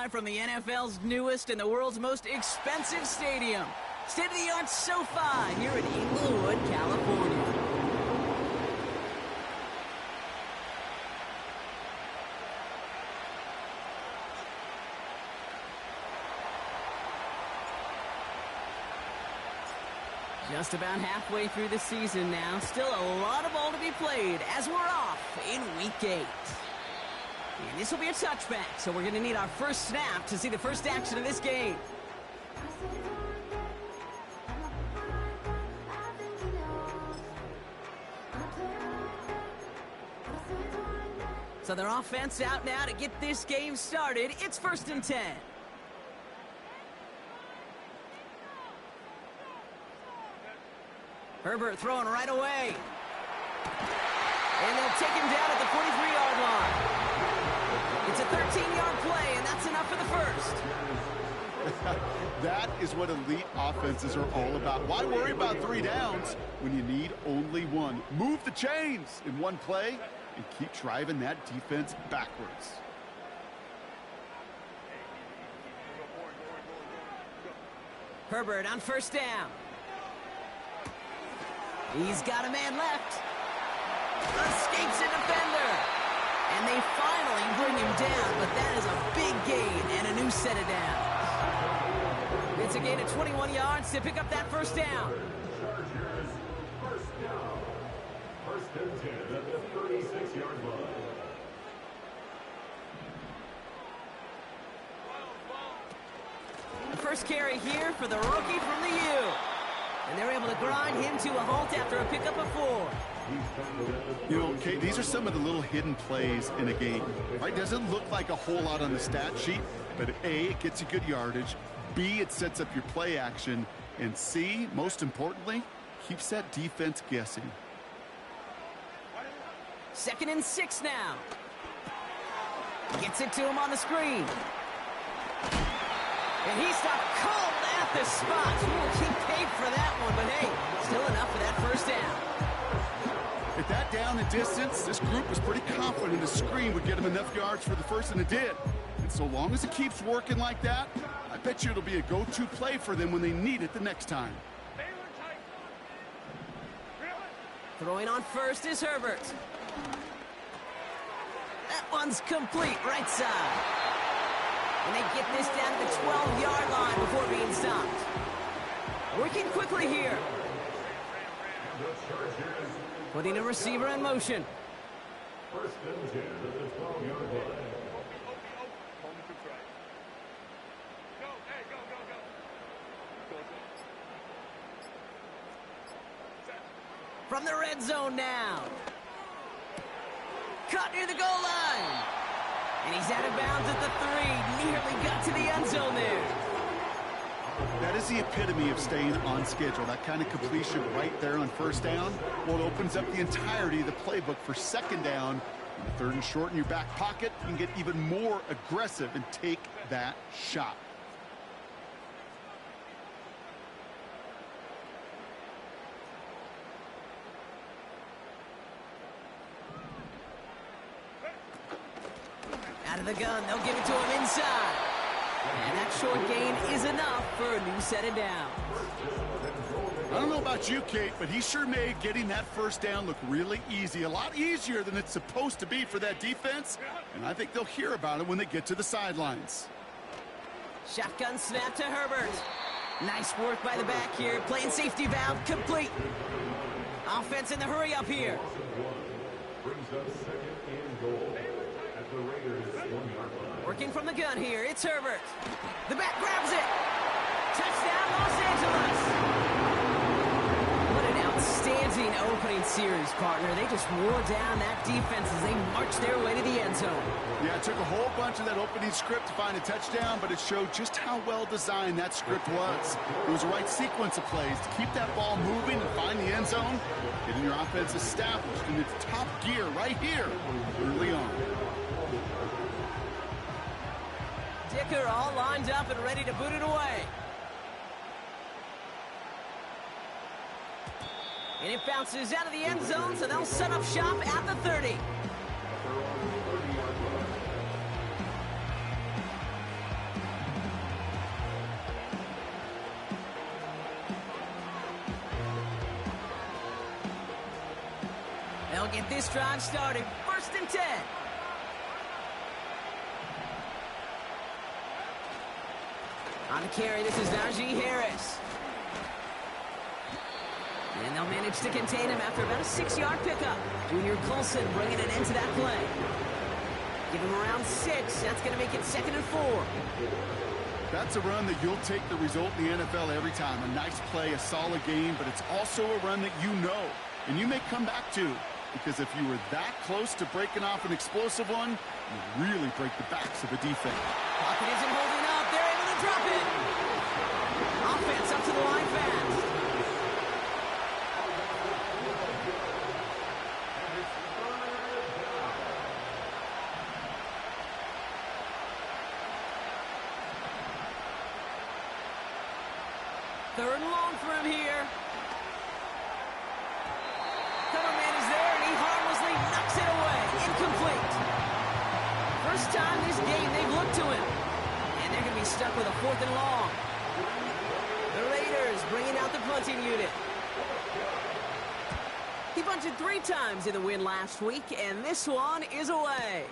live from the NFL's newest and the world's most expensive stadium. State-of-the-art SoFi here in Inglewood, California. Just about halfway through the season now. Still a lot of ball to be played as we're off in Week 8. And this will be a touchback, so we're going to need our first snap to see the first action of this game. So their offense out now to get this game started. It's 1st and 10. Herbert throwing right away. And they'll take him down at the 43-yard line. It's a 13-yard play, and that's enough for the first. That is what elite offenses are all about. Why worry about 3 downs when you need only 1? Move the chains in one play and keep driving that defense backwards. Herbert on 1st down. He's got a man left. Escapes a defender. And they finally bring him down, but that is a big gain and a new set of downs. It's a gain of 21 yards to pick up that 1st down. First and 10 at the 36-yard line. The first carry here for the rookie from the U. And they're able to grind him to a halt after a pickup of 4. You know, Kate, these are some of the little hidden plays in a game. Right? Doesn't look like a whole lot on the stat sheet, but A, it gets you good yardage. B, it sets up your play action. And C, most importantly, keeps that defense guessing. 2nd and 6 now. Gets it to him on the screen. And he stopped cold at the spot. He will keep paid for that one, but hey, still enough for that 1st down. At that down and distance, this group was pretty confident the screen would get him enough yards for the first, and it did. And so long as it keeps working like that, I bet you it'll be a go-to play for them when they need it the next time. Throwing on 1st is Herbert. That one's complete, right side. And they get this down to the 12-yard line before being stopped. Working quickly here. Putting a receiver in motion. 1st and 10 at the 12-yard line. From the red zone now. Caught near the goal line. And he's out of bounds at the 3. Nearly got to the end zone there. That is the epitome of staying on schedule. That kind of completion right there on 1st down. Well, it opens up the entirety of the playbook for 2nd down. 3rd and short in your back pocket. You can get even more aggressive and take that shot. Out of the gun, they'll give it to him inside. And that short gain is enough for a new set of downs. I don't know about you, Kate, but he sure made getting that 1st down look really easy. A lot easier than it's supposed to be for that defense. And I think they'll hear about it when they get to the sidelines. Shotgun snap to Herbert. Nice work by the back here. Playing safety valve complete. Offense in the hurry up here. Brings up 2nd and goal at the Raiders' 1-yard line. Working from the gun here. It's Herbert. The back grabs it. Touchdown, Los Angeles. What an outstanding opening series, partner. They just wore down that defense as they marched their way to the end zone. Yeah, it took a whole bunch of that opening script to find a touchdown, but it showed just how well designed that script was. It was the right sequence of plays to keep that ball moving and find the end zone, getting your offense established in its top gear right here early on. Dicker all lined up and ready to boot it away. And it bounces out of the end zone, so they'll set up shop at the 30. They'll get this drive started. 1st and 10. On the carry, this is Najee Harris. And they'll manage to contain him after about a 6-yard pickup. Junior Colson bringing an end to that play. Give him around 6. That's going to make it 2nd and 4. That's a run that you'll take the result in the NFL every time. A nice play, a solid game, but it's also a run that you know and you may come back to, because if you were that close to breaking off an explosive one, you really break the backs of a defense. Pocket isn't holding up. They're able to drop it. Offense up to the line fast. Third and long for him here. Cover man is there, and he harmlessly knocks it away. Incomplete. First time this game they've looked to him. And they're going to be stuck with a 4th and long. The Raiders bringing out the punting unit. He punted 3 times in the win last week, and this one is away.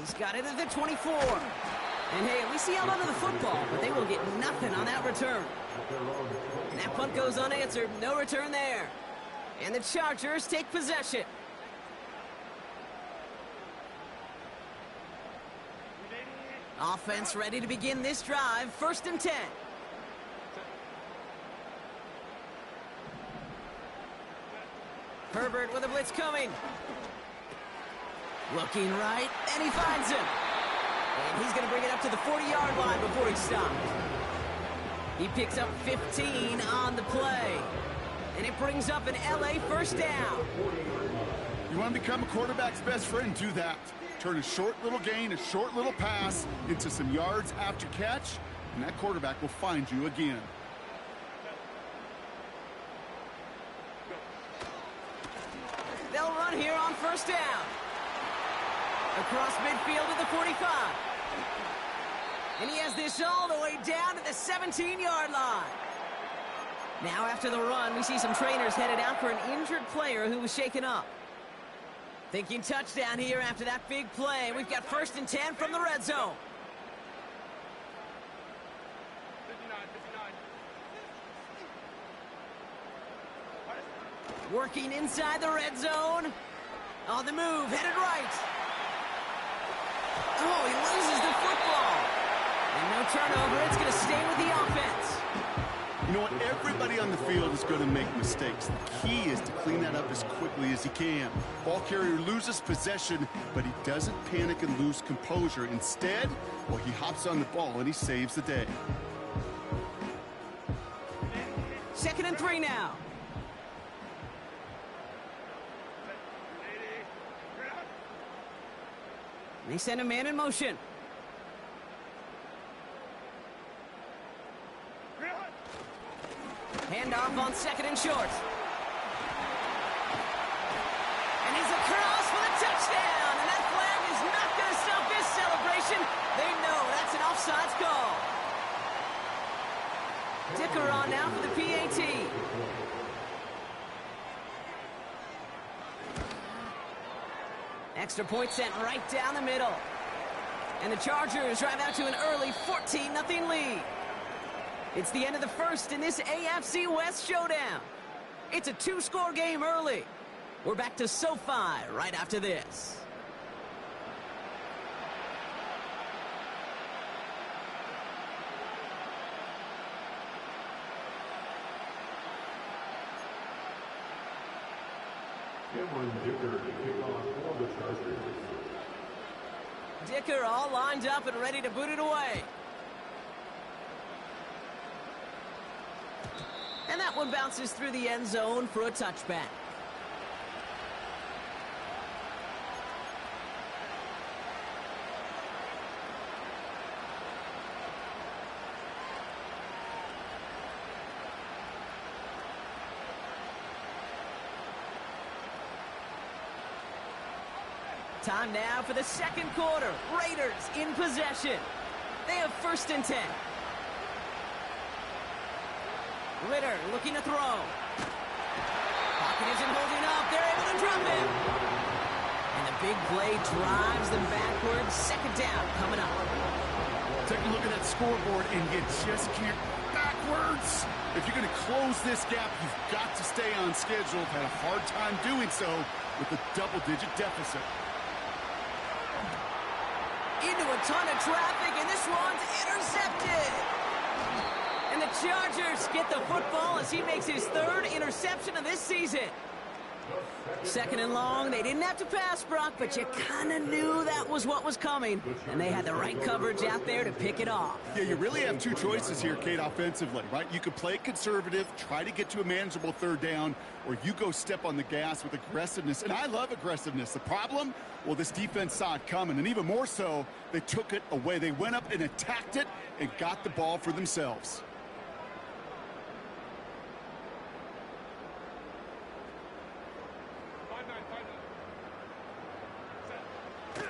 He's got it at the 24. And hey, we see out onto the football, but they will get nothing on that return. And that punt goes unanswered. No return there. And the Chargers take possession. Offense ready to begin this drive. 1st and 10. Herbert with a blitz coming. Looking right, and he finds him. And he's going to bring it up to the 40-yard line before he stopped. He picks up 15 on the play. And it brings up an LA 1st down. You want to become a quarterback's best friend? Do that. Turn a short little gain, a short little pass into some yards after catch, and that quarterback will find you again. They'll run here on 1st down. Across midfield to the 45. And he has this all the way down to the 17-yard line. Now after the run, we see some trainers headed out for an injured player who was shaken up. Thinking touchdown here after that big play. We've got 1st and 10 from the red zone. 59. Working inside the red zone. On the move, headed right. Oh, he loses the football. And no turnover. It's going to stay with the offense. You know what? Everybody on the field is going to make mistakes. The key is to clean that up as quickly as he can. Ball carrier loses possession, but he doesn't panic and lose composure. Instead, well, he hops on the ball and he saves the day. 2nd and 3 now. They send a man in motion. Handoff on 2nd and short. And he's across for the touchdown. And that flag is not going to stop this celebration. They know that's an offsides call. Dicker on now for the PAT. Extra point sent right down the middle. And the Chargers drive out to an early 14-0 lead. It's the end of the 1st in this AFC West showdown. It's a 2-score game early. We're back to SoFi right after this. Dicker all lined up and ready to boot it away. And that one bounces through the end zone for a touchback. Time now for the 2nd quarter. Raiders in possession. They have 1st and 10. Ritter looking to throw. Pocket Pocket isn't holding up. They're able to drop him. And the big play drives them backwards. Second down coming up. Take a look at that scoreboard, and you just can't backwards. If you're going to close this gap, you've got to stay on schedule. Had a hard time doing so with a double-digit deficit. Into a ton of traffic, and this one's intercepted. And the Chargers get the football as he makes his third interception of this season. Second and long. They didn't have to pass, Brock, but you kind of knew that was what was coming. And they had the right coverage out there to pick it off. Yeah, you really have two choices here, Kate, offensively, right? You could play conservative, try to get to a manageable third down, or you go step on the gas with aggressiveness. And I love aggressiveness. The problem? Well, this defense saw it coming, and even more so, they took it away. They went up and attacked it and got the ball for themselves.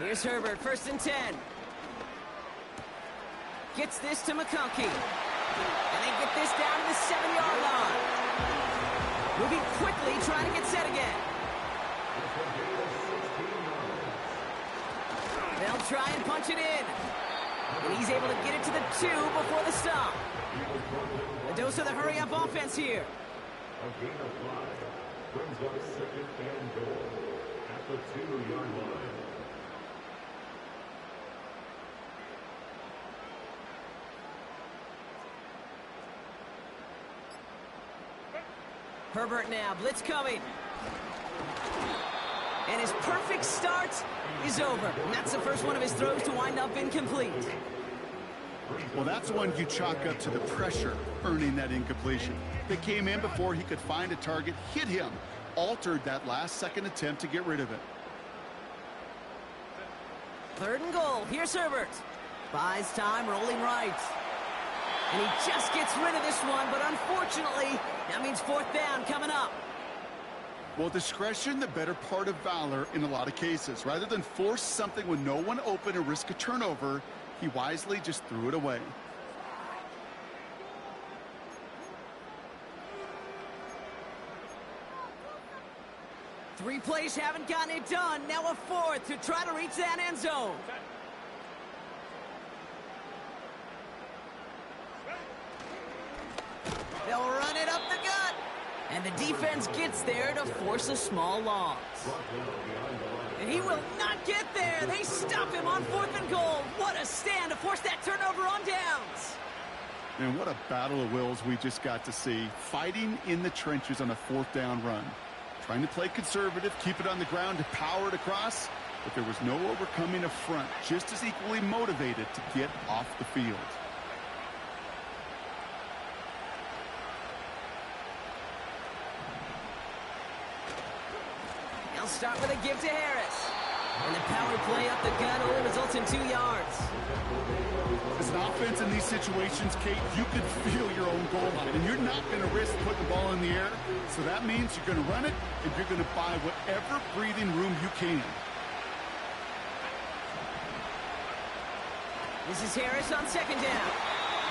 Here's Herbert, 1st and 10. Gets this to McConkey. And they get this down to the 7-yard line. Moving quickly, trying to get set again. They'll try and punch it in. And he's able to get it to the 2 before the stop. A dose of the hurry-up offense here. A gain of 5 brings up 2nd and goal at the 2-yard line. Herbert now, blitz coming. And his perfect start is over. And that's the first one of his throws to wind up incomplete. Well, that's one you chalk up to the pressure earning that incompletion. They came in before he could find a target, hit him, altered that last-second attempt to get rid of it. 3rd and goal. Here's Herbert. Buys time, rolling right. And he just gets rid of this one, but unfortunately, that means 4th down coming up. Well, discretion, the better part of valor in a lot of cases. Rather than force something with no one open and risk a turnover, he wisely just threw it away. Three plays haven't gotten it done. Now a 4th to try to reach that end zone. They'll run it up the gut. And the defense gets there to force a small loss. And he will not get there. They stop him on 4th and goal. What a stand to force that turnover on downs. And what a battle of wills we just got to see. Fighting in the trenches on a 4th down run. Trying to play conservative, keep it on the ground to power it across. But there was no overcoming a front. Just as equally motivated to get off the field. They'll start with a give to Harris. And the power play up the gut only results in 2 yards. As an offense in these situations, Kate, you could feel your own goal line, and you're not going to risk putting the ball in the air. So that means you're going to run it, and you're going to buy whatever breathing room you can. This is Harris on 2nd down.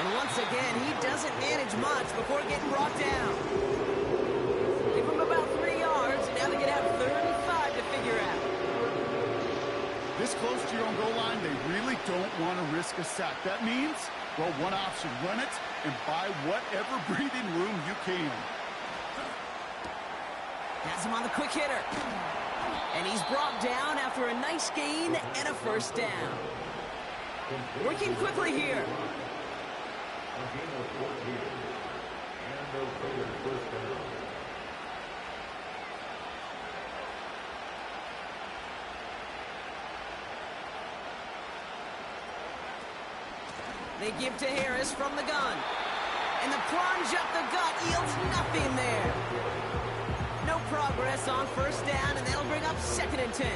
And once again, he doesn't manage much before getting brought down. Give him about 3 yards, and now they can have 35 to figure out. This close to your own goal line, they really don't want to risk a sack. That means, well, one option, run it and buy whatever breathing room you can. Has him on the quick hitter. And he's brought down after a nice gain and a 1st down. Working quickly here. A gain of 14 and a Raiders 1st down. They give to Harris from the gun. And the plunge up the gut yields nothing there. No progress on 1st down, and that'll bring up 2nd and 10.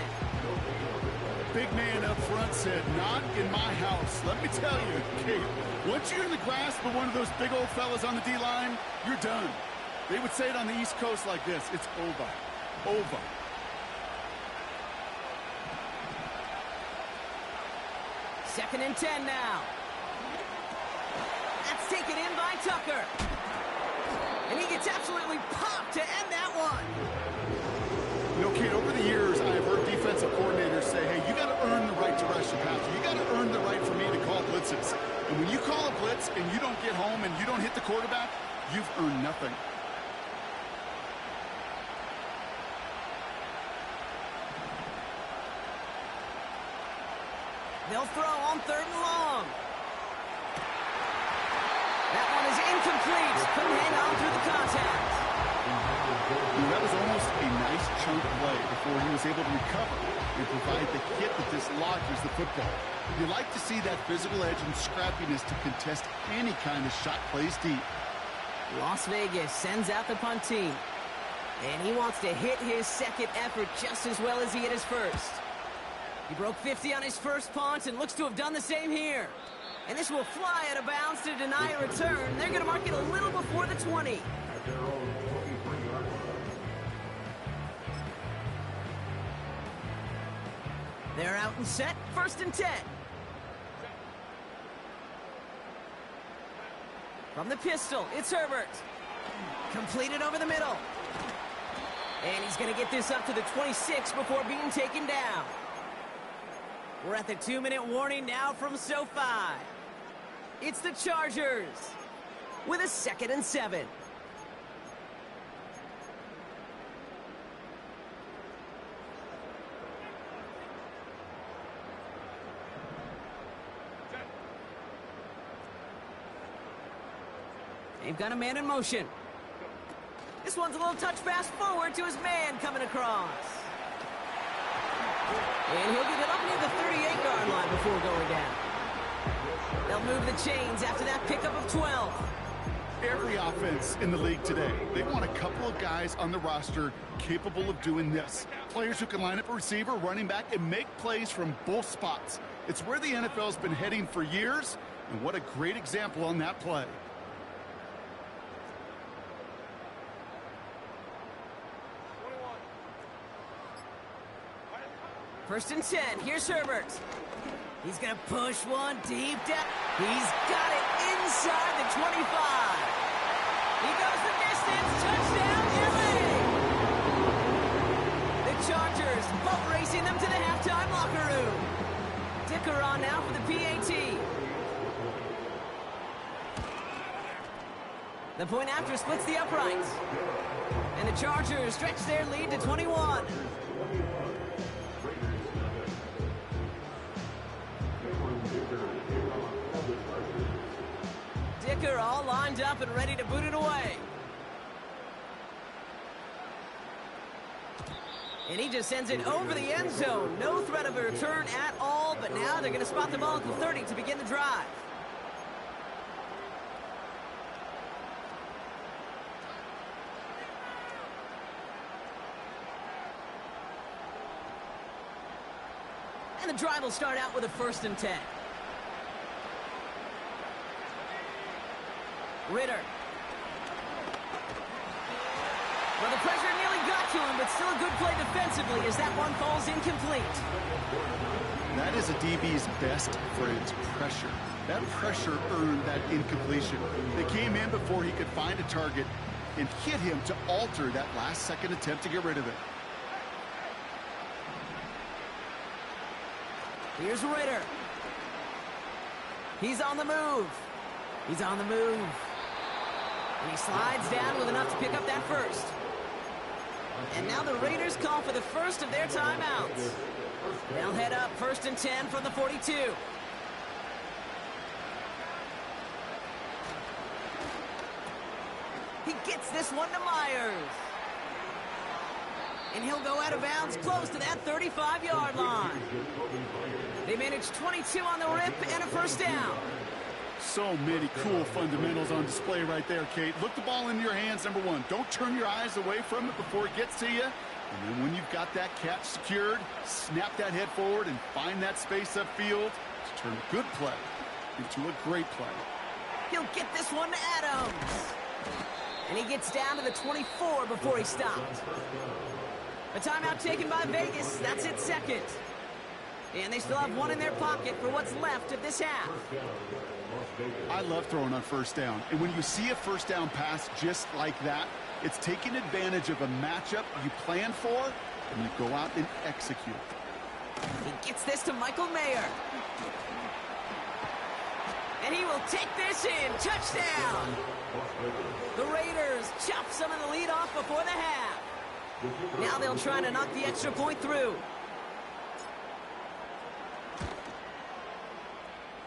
Big man up front said, not in my house. Let me tell you, Kate, once you're in the grasp of one of those big old fellas on the D-line, you're done. They would say it on the East Coast like this, it's over. Over. Second and 10 now. That's taken in by Tucker. And he gets absolutely popped to end that one. You know, Kate, over the years, I've heard defensive coordinators say, hey, you got to earn the right to rush the passer. You got to earn the right for me to call blitzes. And when you call a blitz and you don't get home and you don't hit the quarterback, you've earned nothing. They'll throw on 3rd and long. That one is incomplete. Couldn't hang on through the contact. That was almost a nice chunk play before he was able to recover and provide the hit that dislodges the football. You like to see that physical edge and scrappiness to contest any kind of shot plays deep. Las Vegas sends out the punt team. And he wants to hit his second effort just as well as he hit his first. He broke 50 on his first punt and looks to have done the same here. And this will fly out of bounds to deny a return. They're going to mark it a little before the 20. They're out and set. 1st and 10. From the pistol, it's Herbert. Completed over the middle. And he's going to get this up to the 26 before being taken down. We're at the 2-minute warning now from SoFi. It's the Chargers with a 2nd and 7. They've got a man in motion. This one's a little touch pass forward to his man coming across. And he'll get it up near the 38-yard line before going down. They'll move the chains after that pickup of 12. Every offense in the league today, they want a couple of guys on the roster capable of doing this. Players who can line up a receiver, running back, and make plays from both spots. It's where the NFL's been heading for years, and what a great example on that play. 1st and 10. Here's Herbert. He's going to push one deep down. He's got it inside the 25. He goes the distance. Touchdown, LA! The Chargers boat racing them to the halftime locker room. Dicker on now for the PAT. The point after splits the uprights. And the Chargers stretch their lead to 21. Dicker all lined up and ready to boot it away. And he just sends it over the end zone. No threat of a return at all, but now they're going to spot the ball at the 30 to begin the drive. And the drive will start out with a 1st and 10. Ritter. Well, the pressure nearly got to him, but still a good play defensively as that one falls incomplete. That is a DB's best friend, pressure. That pressure earned that incompletion. They came in before he could find a target and hit him to alter that last-second attempt to get rid of it. Here's Ritter. He's on the move. He's on the move. And he slides down with enough to pick up that first. And now the Raiders call for the first of their timeouts. They'll head up 1st and 10 from the 42. He gets this one to Myers. And he'll go out of bounds close to that 35-yard line. They managed 22 on the rip and a first down. So many cool fundamentals on display right there, Kate. Look the ball in your hands, number one. Don't turn your eyes away from it before it gets to you. And then when you've got that catch secured, snap that head forward and find that space upfield to turn a good play into a great play. He'll get this one to Adams. And he gets down to the 24 before he stopped. A timeout taken by Vegas. That's its second. And they still have one in their pocket for what's left of this half. I love throwing on first down. And when you see a first down pass just like that, it's taking advantage of a matchup you plan for, and you go out and execute. He gets this to Michael Mayer. And he will take this in. Touchdown! The Raiders chop some of the lead off before the half. Now they'll try to knock the extra point through.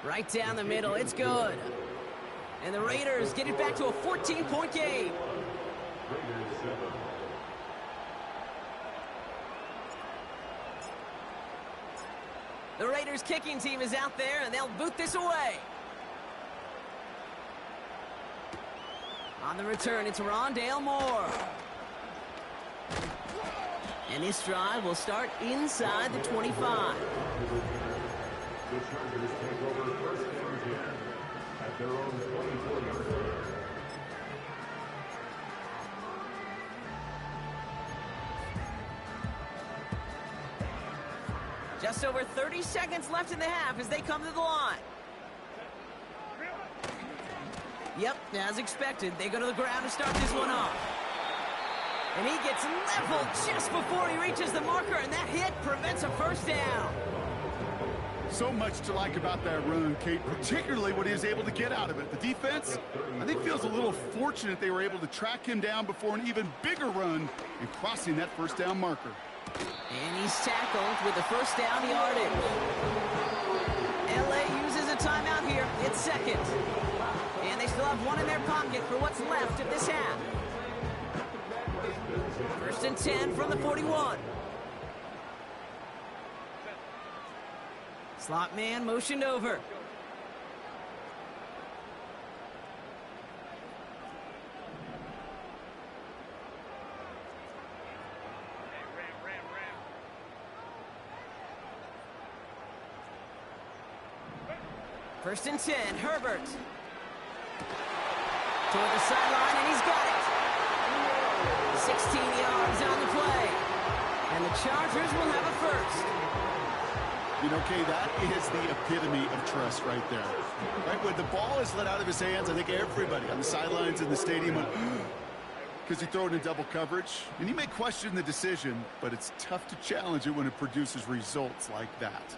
Right down the middle. It's good. And the Raiders get it back to a 14-point game. The Raiders kicking team is out there, and they'll boot this away. On the return, it's Rondale Moore. And this drive will start inside the 25. The Chargers take over first and 10 at their own 24-yard line. Just over 30 seconds left in the half as they come to the line. Yep, as expected, they go to the ground to start this one off. And he gets leveled just before he reaches the marker, and that hit prevents a first down. So much to like about that run, Kate, particularly what he was able to get out of it. The defense, I think, feels a little fortunate they were able to track him down before an even bigger run and crossing that first down marker. And he's tackled with the first down yardage. LA uses a timeout here. It's second. And they still have one in their pocket for what's left of this half. First and 10 from the 41. Slot man motioned over. First and 10, Herbert. Toward the sideline, and he's got it. 16 yards on the play. And the Chargers will have a first. You know, Kay, that is the epitome of trust right there. Right, when the ball is let out of his hands, I think everybody on the sidelines in the stadium went, because he threw it in double coverage. And you may question the decision, but it's tough to challenge it when it produces results like that.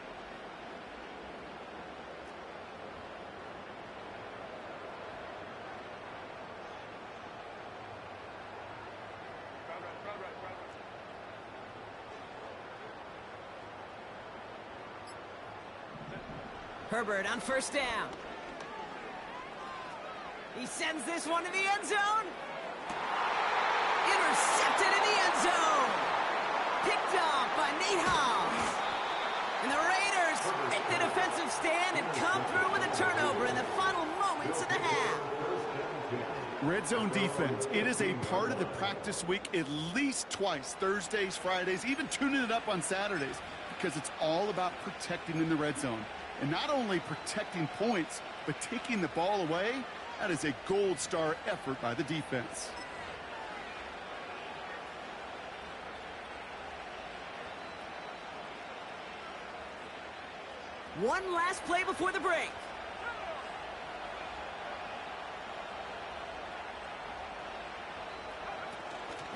Herbert on first down. He sends this one to the end zone. Intercepted in the end zone. Picked off by Nate Hobbs. And the Raiders make the defensive stand and come through with a turnover in the final moments of the half. Red zone defense, it is a part of the practice week at least twice, Thursdays, Fridays, even tuning it up on Saturdays, because it's all about protecting in the red zone. And not only protecting points, but taking the ball away. That is a gold star effort by the defense. One last play before the break.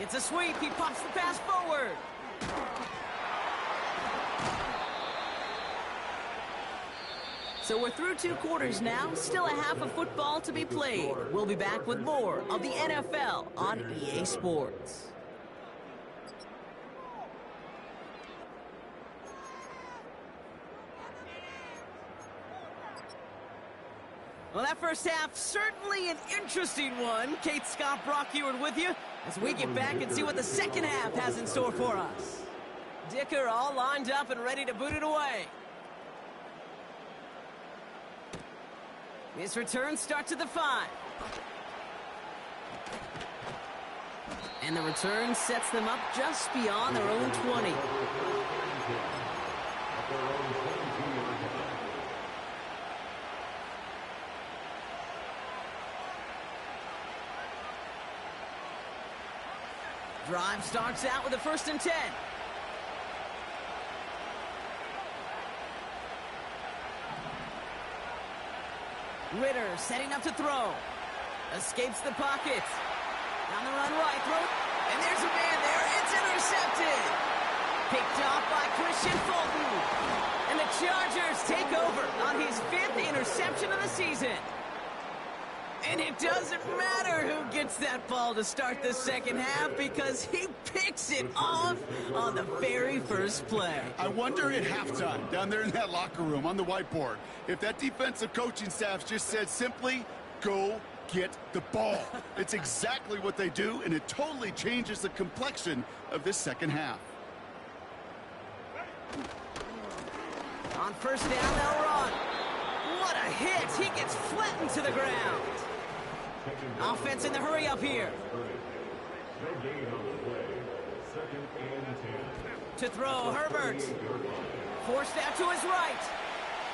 It's a sweep. He pops the pass forward. So we're through 2 quarters now. Still a half of football to be played. We'll be back with more of the NFL on EA Sports. Well, that first half, certainly an interesting one. Kate, Scott, Brock Ewart with you as we get back and see what the second half has in store for us. Dicker all lined up and ready to boot it away. His return starts at the 5. And the return sets them up just beyond their own 20. Drive starts out with a first and 10. Ritter setting up to throw. Escapes the pocket. On the run right, throw. And there's a man there. It's intercepted. Picked off by Christian Fulton. And the Chargers take over on his 5th interception of the season. And it doesn't matter who gets that ball to start the second half because he picks it off on the very first play. I wonder at halftime, down there in that locker room on the whiteboard, if that defensive coaching staff just said simply, go get the ball. It's exactly what they do, and it totally changes the complexion of this second half. On first down, they'll run. What a hit. He gets flattened to the ground. Offense in the hurry up here. No gain on the play. 2nd and 10. To throw, Herbert. Forced out to his right.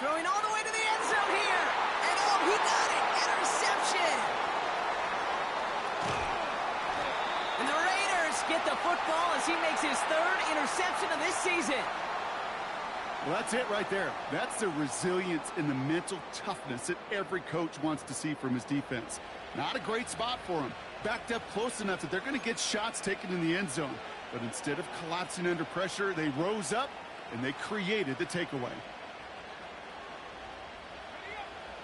Throwing all the way to the end zone here. And oh, he got it. Interception. And the Raiders get the football as he makes his 3rd interception of this season. Well, that's it right there. That's the resilience and the mental toughness that every coach wants to see from his defense. Not a great spot for him. Backed up close enough that they're going to get shots taken in the end zone. But instead of collapsing under pressure, they rose up and they created the takeaway.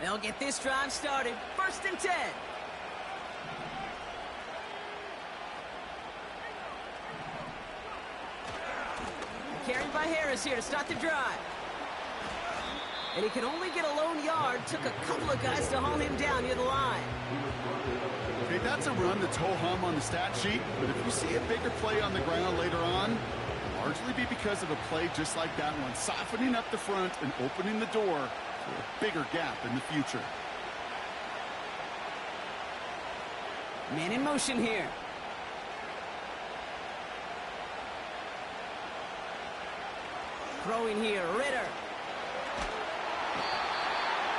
They'll get this drive started. 1st and 10. Carried by Harris here to start the drive. And he can only get a lone yard. Took a couple of guys to haul him down near the line. Okay, that's a run that's ho-hum on the stat sheet, but if you see a bigger play on the ground later on, it'll largely be because of a play just like that one, softening up the front and opening the door for a bigger gap in the future. Man in motion here. Throwing here, Ritter.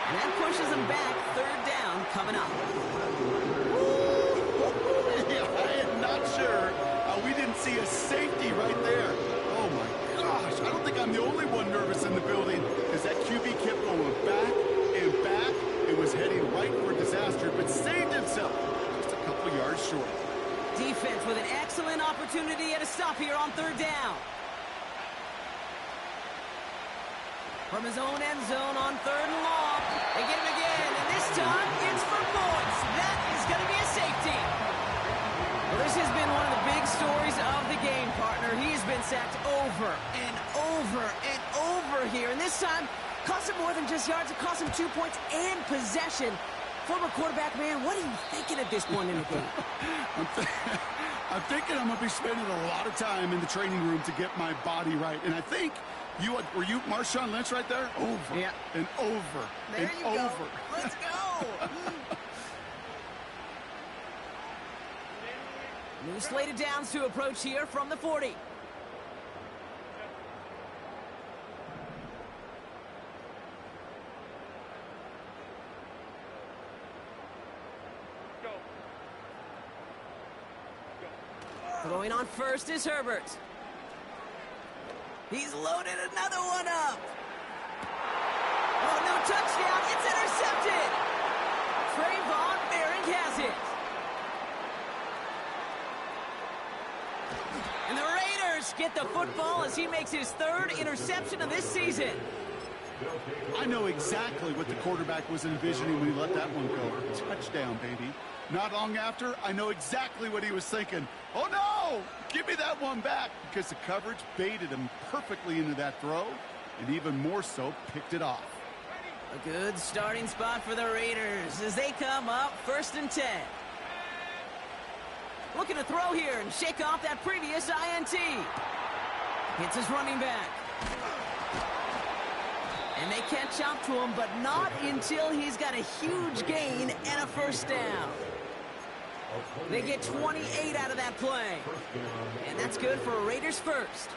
And that pushes him back. 3rd down coming up. Yeah, I am not sure we didn't see a safety right there. Oh my gosh, I don't think I'm the only one nervous in the building because that QB kept going back and back. It was heading right for disaster, but saved himself just a couple yards short. Defense with an excellent opportunity at a stop here on 3rd down. From his own end zone on 3rd and long. They get him again, and this time it's for points. That is going to be a safety. Well, this has been one of the big stories of the game, partner. He has been sacked over and over and over here. And this time, cost him more than just yards. It cost him 2 points and possession. Former quarterback, man, what are you thinking at this point in the game? I'm thinking I'm going to be spending a lot of time in the training room to get my body right. And I think were you Marshawn Lynch right there? Over and over there and you go. over. Let's go. New slated downs to approach here from the 40. Throwing on first is Herbert. He's loaded another one up. Oh, no touchdown. It's intercepted. Trayvon Merrick has it. And the Raiders get the football as he makes his 3rd interception of this season. I know exactly what the quarterback was envisioning when he let that one go. Touchdown, baby. Not long after, I know exactly what he was thinking. Oh, no! Give me that one back, because the coverage baited him perfectly into that throw, and even more so, picked it off. A good starting spot for the Raiders as they come up 1st and 10. Looking to throw here and shake off that previous INT. Hits his running back. And they catch up to him, but not until he's got a huge gain and a 1st down. They get 28 out of that play. And that's good for a Raiders 1st.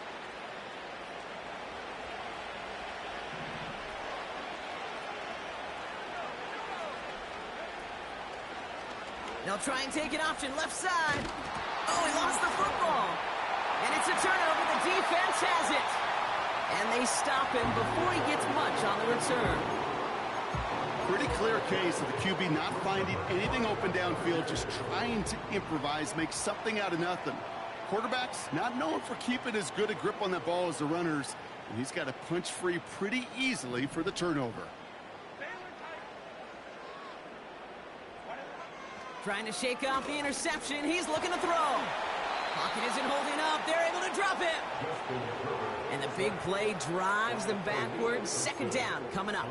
They'll try and take an option left side. Oh, he lost the football. And it's a turnover. The defense has it. And they stop him before he gets much on the return. pretty clear case of the QB not finding anything open downfield, just trying to improvise, make something out of nothing. Quarterbacks not known for keeping as good a grip on that ball as the runners, and he's got to punch free pretty easily for the turnover. Trying to shake off the interception. He's looking to throw. Pocket isn't holding up. They're able to drop it. And the big play drives them backwards. Second down coming up.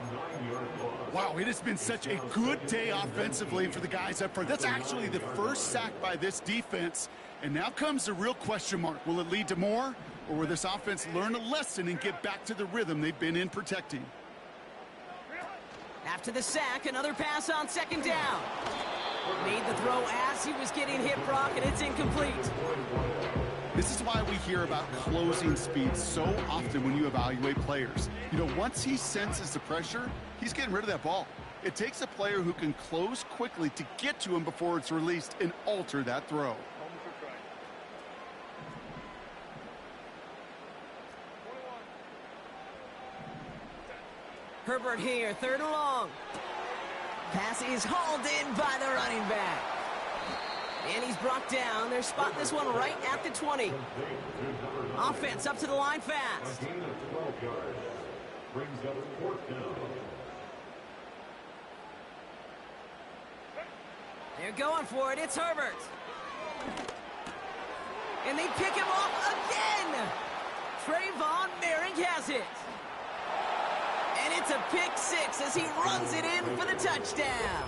Wow, it has been such a good day offensively for the guys up front. That's actually the first sack by this defense. And now comes the real question mark. Will it lead to more? Or will this offense learn a lesson and get back to the rhythm they've been in protecting? After the sack, another pass on second down. Made the throw as he was getting hit, Brock, and it's incomplete. This is why we hear about closing speed so often when you evaluate players. You know, once he senses the pressure, he's getting rid of that ball. It takes a player who can close quickly to get to him before it's released and alter that throw. Herbert here, third and long. Pass is hauled in by the running back. And he's brought down. They're spotting this one right at the 20. Offense up to the line fast. They're going for it. It's Herbert. And they pick him off again. Trayvon Merrick has it. And it's a pick six as he runs it in for the touchdown.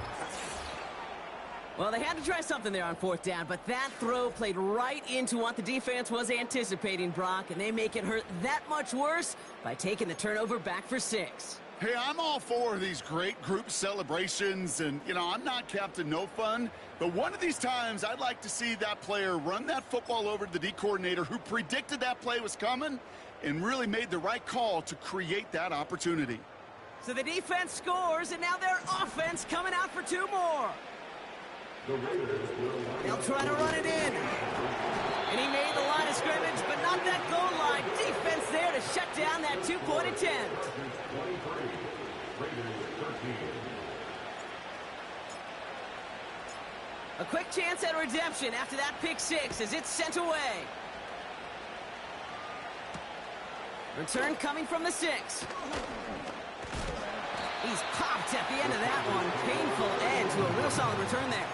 Well, they had to try something there on fourth down, but that throw played right into what the defense was anticipating, Brock, and they make it hurt that much worse by taking the turnover back for 6. Hey, I'm all for these great group celebrations, and, you know, I'm not Captain No Fun, but one of these times I'd like to see that player run that football over to the D coordinator who predicted that play was coming and really made the right call to create that opportunity. So the defense scores, and now their offense coming out for 2 more. They'll try to run it in. And he made the line of scrimmage, but not that goal line. Defense there to shut down that 2-point attempt. A quick chance at redemption after that pick six as it's sent away. Return coming from the 6. He's popped at the end of that one. Painful end to a real solid return there.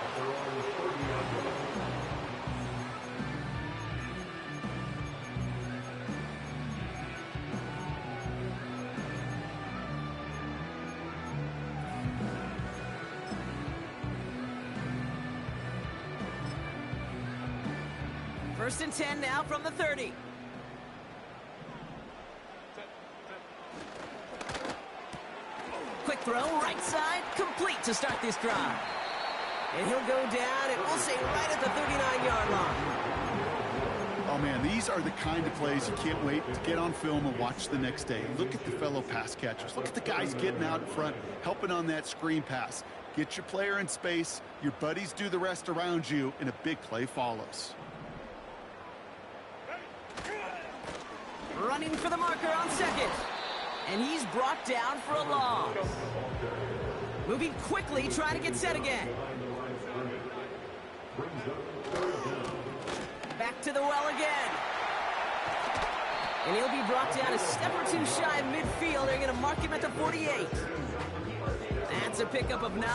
First and 10 now from the 30. Quick throw, right side, complete to start this drive. And he'll go down, and we'll say right at the 39-yard line. Oh, man, these are the kind of plays you can't wait to get on film and watch the next day. Look at the fellow pass catchers. Look at the guys getting out in front, helping on that screen pass. Get your player in space, your buddies do the rest around you, and a big play follows. Running for the marker on second. And he's brought down for a loss. Moving quickly, trying to get set again. Back to the well again. And he'll be brought down a step or 2 shy of midfield. They're going to mark him at the 48. That's a pickup of 9.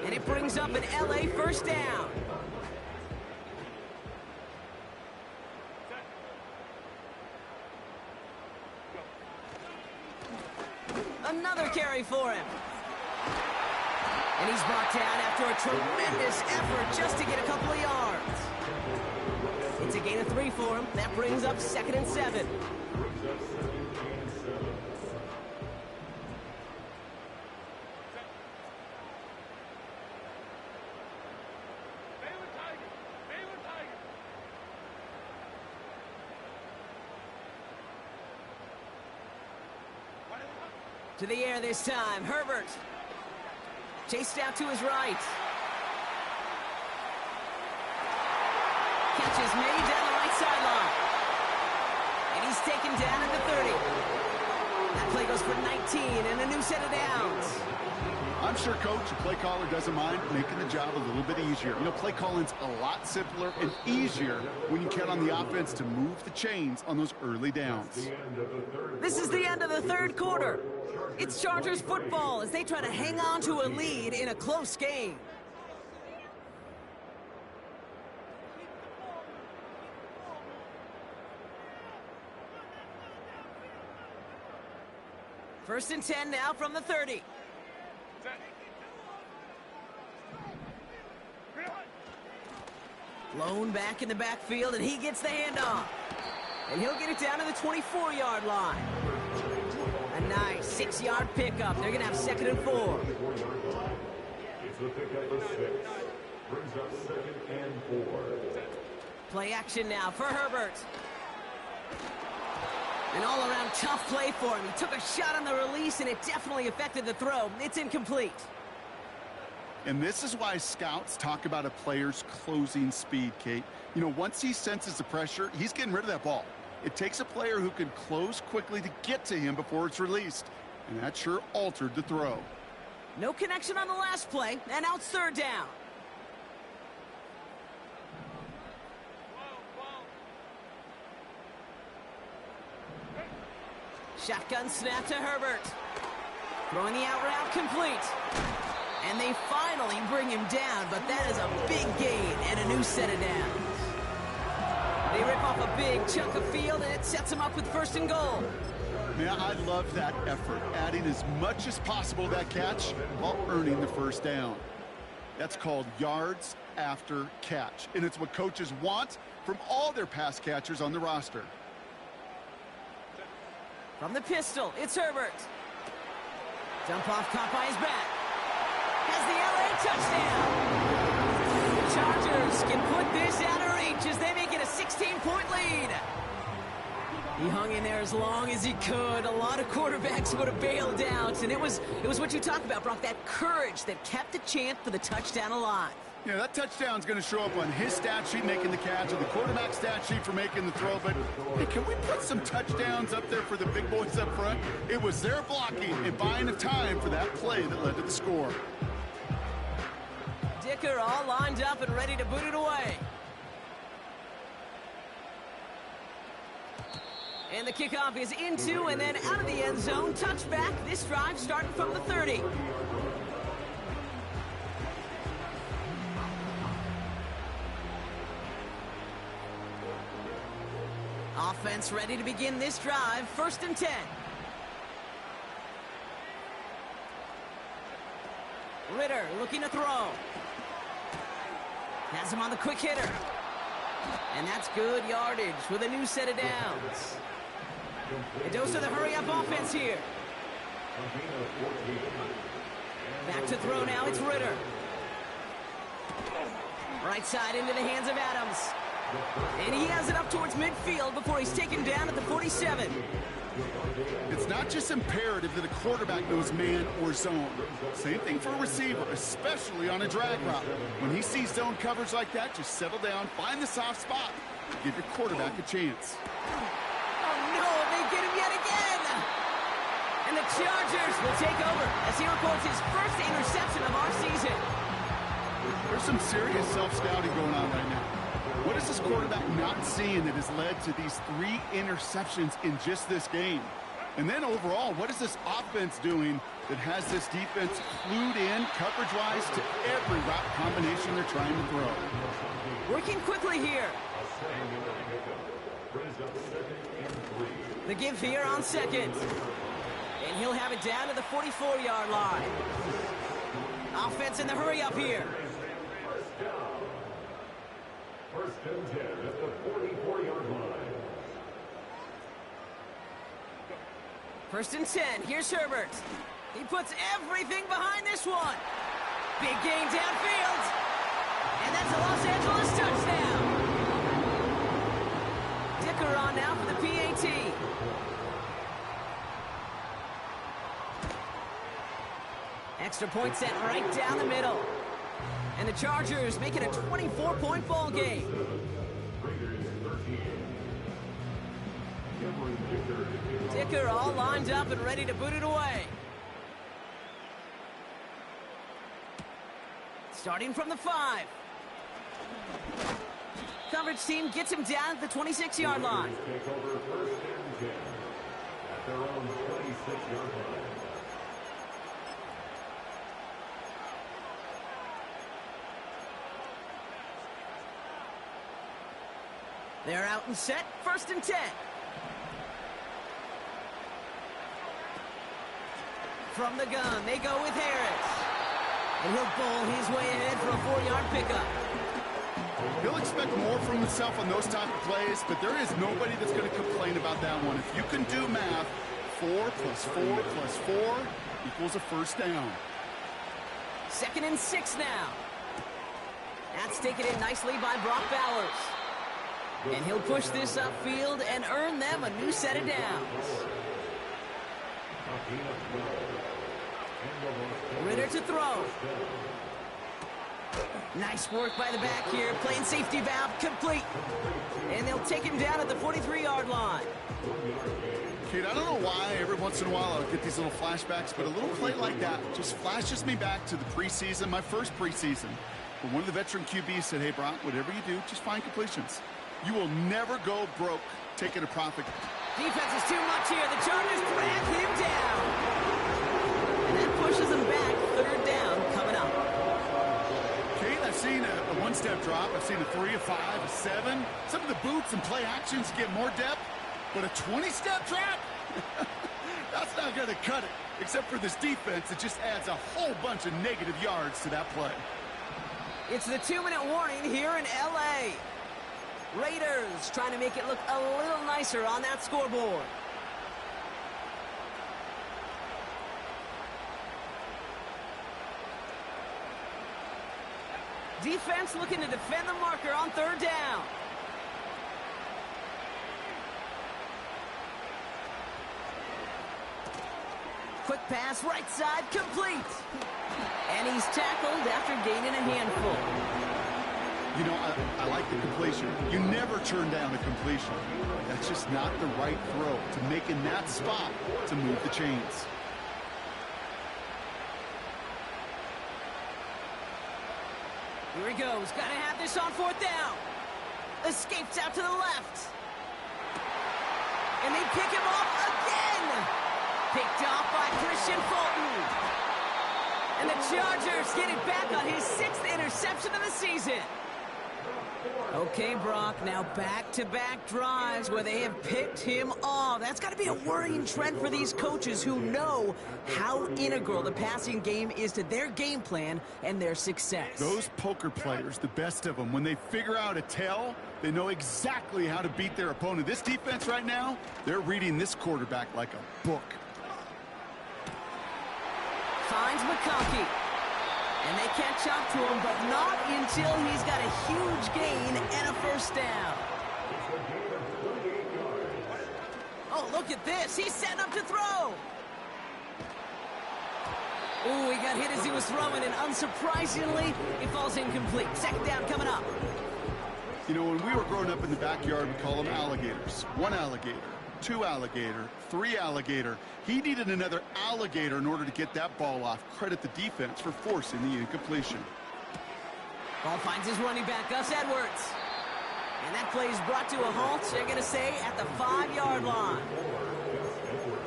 And it brings up an LA first down. Another carry for him. And he's brought down after a tremendous effort just to get a couple of yards. It's a gain of 3 for him. That brings up 2nd and 7. To the air this time, Herbert. Chased out to his right. Catch is made down the right sideline. And he's taken down at the 30. That play goes for 19 and a new set of downs. I'm sure coach or play caller doesn't mind making the job a little bit easier. You know, play calling's a lot simpler and easier when you count on the offense to move the chains on those early downs. This is the end of the third quarter. It's Chargers football as they try to hang on to a lead in a close game. First and 10 now from the 30. Blown back in the backfield, and he gets the handoff. And he'll get it down to the 24-yard line. A nice 6-yard pickup. They're going to have 2nd and 4. It's the pickup for 6. Brings up 2nd and 4. Play action now for Herbert. An all-around tough play for him. He took a shot on the release, and it definitely affected the throw. It's incomplete. And this is why scouts talk about a player's closing speed, Kate. You know, once he senses the pressure, he's getting rid of that ball. It takes a player who can close quickly to get to him before it's released. And that sure altered the throw. No connection on the last play, and out 3rd down. Shotgun snap to Herbert. Throwing the out route complete. And they finally bring him down, but that is a big gain and a new set of downs. They rip off a big chunk of field, and it sets them up with 1st and goal. Man, I love that effort, adding as much as possible to that catch while earning the 1st down. That's called yards after catch, and it's what coaches want from all their pass catchers on the roster. From the pistol, it's Herbert. Dump off caught by his back. Has the LA touchdown. The Chargers can put this out of reach as they make it a 16-point lead. He hung in there as long as he could. A lot of quarterbacks would have bailed out, and it was what you talk about, Brock, that courage that kept the chance for the touchdown alive. Yeah, that touchdown's going to show up on his stat sheet making the catch or the quarterback stat sheet for making the throw. But hey, can we put some touchdowns up there for the big boys up front? It was their blocking and buying of time for that play that led to the score. Dicker all lined up and ready to boot it away. And the kickoff is into and then out of the end zone. Touchback. This drive starting from the 30. Offense ready to begin this drive. 1st and 10. Ritter looking to throw. Has him on the quick hitter. And that's good yardage with a new set of downs. A dose of the hurry-up offense here. Back to throw now, it's Ritter. Right side into the hands of Adams. And he has it up towards midfield before he's taken down at the 47. It's not just imperative that a quarterback knows man or zone. Same thing for a receiver, especially on a drag route. When he sees zone coverage like that, just settle down, find the soft spot, give your quarterback a chance. Oh no, they get him yet again! And the Chargers will take over as he records his first interception of our season. There's some serious self-scouting going on right now. What is this quarterback not seeing that has led to these 3 interceptions in just this game? And then overall, what is this offense doing that has this defense clued in coverage-wise to every route combination they're trying to throw? Working quickly here. The give here on 2nd. And he'll have it down to the 44-yard line. Offense in the hurry up here. First and 10 at the 44-yard line. 1st and 10. Here's Herbert. He puts everything behind this one. Big gain downfield. And that's a Los Angeles touchdown. Dicker on now for the PAT. Extra point set right down the middle. And the Chargers make it a 24-point ball game. Dicker all lined up and ready to boot it away. Starting from the 5. Coverage team gets him down at the 26-yard line. Take over first and 10 at their own 26-yard line. They're out and set, first and 10. From the gun, they go with Harris. And he'll bowl his way ahead for a 4-yard pickup. He'll expect more from himself on those type of plays, but there is nobody that's going to complain about that one. If you can do math, 4 plus 4 plus 4 equals a first down. Second and 6 now. That's taken in nicely by Brock Bowers. And he'll push this upfield and earn them a new set of downs. Ritter to throw. Nice work by the back here. Playing safety valve complete. And they'll take him down at the 43-yard line. Kate, I don't know why every once in a while I'll get these little flashbacks, but a little play like that just flashes me back to the preseason, my first preseason. When one of the veteran QBs said, hey, Brock, whatever you do, just find completions. You will never go broke taking a profit. Defense is too much here. The Chargers drag him down. And that pushes him back. Third down coming up. Kate, I've seen a one-step drop. I've seen a 3, a 5, a 7. Some of the boots and play actions get more depth, but a 20-step drop? That's not going to cut it. Except for this defense, it just adds a whole bunch of negative yards to that play. It's the 2-minute warning here in L.A. Raiders trying to make it look a little nicer on that scoreboard. Defense looking to defend the marker on third down. Quick pass, right side, complete. And he's tackled after gaining a handful. You know, I like the completion. You never turn down a completion. That's just not the right throw to make in that spot to move the chains. Here he goes. Got to have this on fourth down. Escapes out to the left. And they pick him off again. Picked off by Christian Fulton. And the Chargers get it back on his 6th interception of the season. Okay, Brock, now back-to-back drives where they have picked him off. That's got to be a worrying trend for these coaches who know how integral the passing game is to their game plan and their success. Those poker players, the best of them, when they figure out a tell, they know exactly how to beat their opponent. This defense right now, they're reading this quarterback like a book. Finds McConkey. And they catch up to him, but not until he's got a huge gain and a first down. Oh, look at this. He's setting up to throw. Ooh, he got hit as he was throwing, and unsurprisingly, he falls incomplete. Second down coming up. You know, when we were growing up in the backyard, we call them alligators. 1 alligator, 2 alligator, 3 alligator. He needed another alligator in order to get that ball off. Credit the defense for forcing the incompletion. Ball finds his running back, Gus Edwards. And that play is brought to a halt, they're going to say, at the 5-yard line.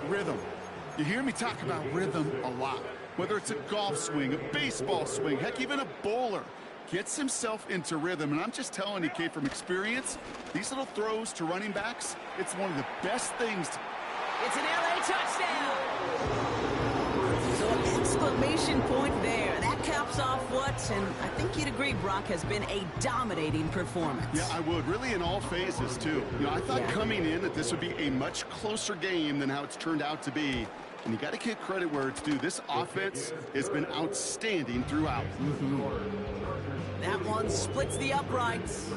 Rhythm. You hear me talk about rhythm a lot. Whether it's a golf swing, a baseball swing, heck, even a bowler gets himself into rhythm. And I'm just telling you, Kate, from experience, these little throws to running backs, it's one of the best things. It's an LA touchdown. So an exclamation point there. That caps off what, and I think you'd agree, Brock, has been a dominating performance. Yeah, I would. Really in all phases, too. You know, I thought coming in that this would be a much closer game than how it's turned out to be. And you got to give credit where it's due. This offense has been outstanding throughout. That one splits the uprights.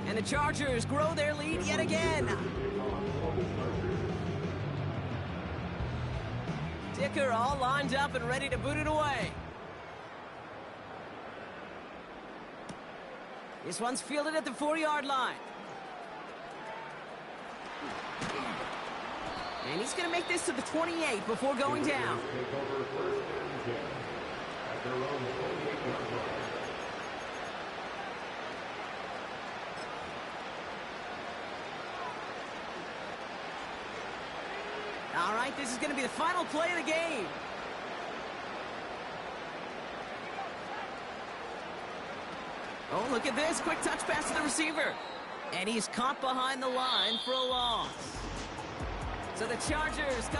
And the Chargers grow their lead yet again. Dicker all lined up and ready to boot it away. This one's fielded at the 4-yard line. And he's going to make this to the 28 before going down. Take over first and 10 at their own 28-yard line. All right, this is going to be the final play of the game. Oh, look at this. Quick touch pass to the receiver. And he's caught behind the line for a loss. So the Chargers come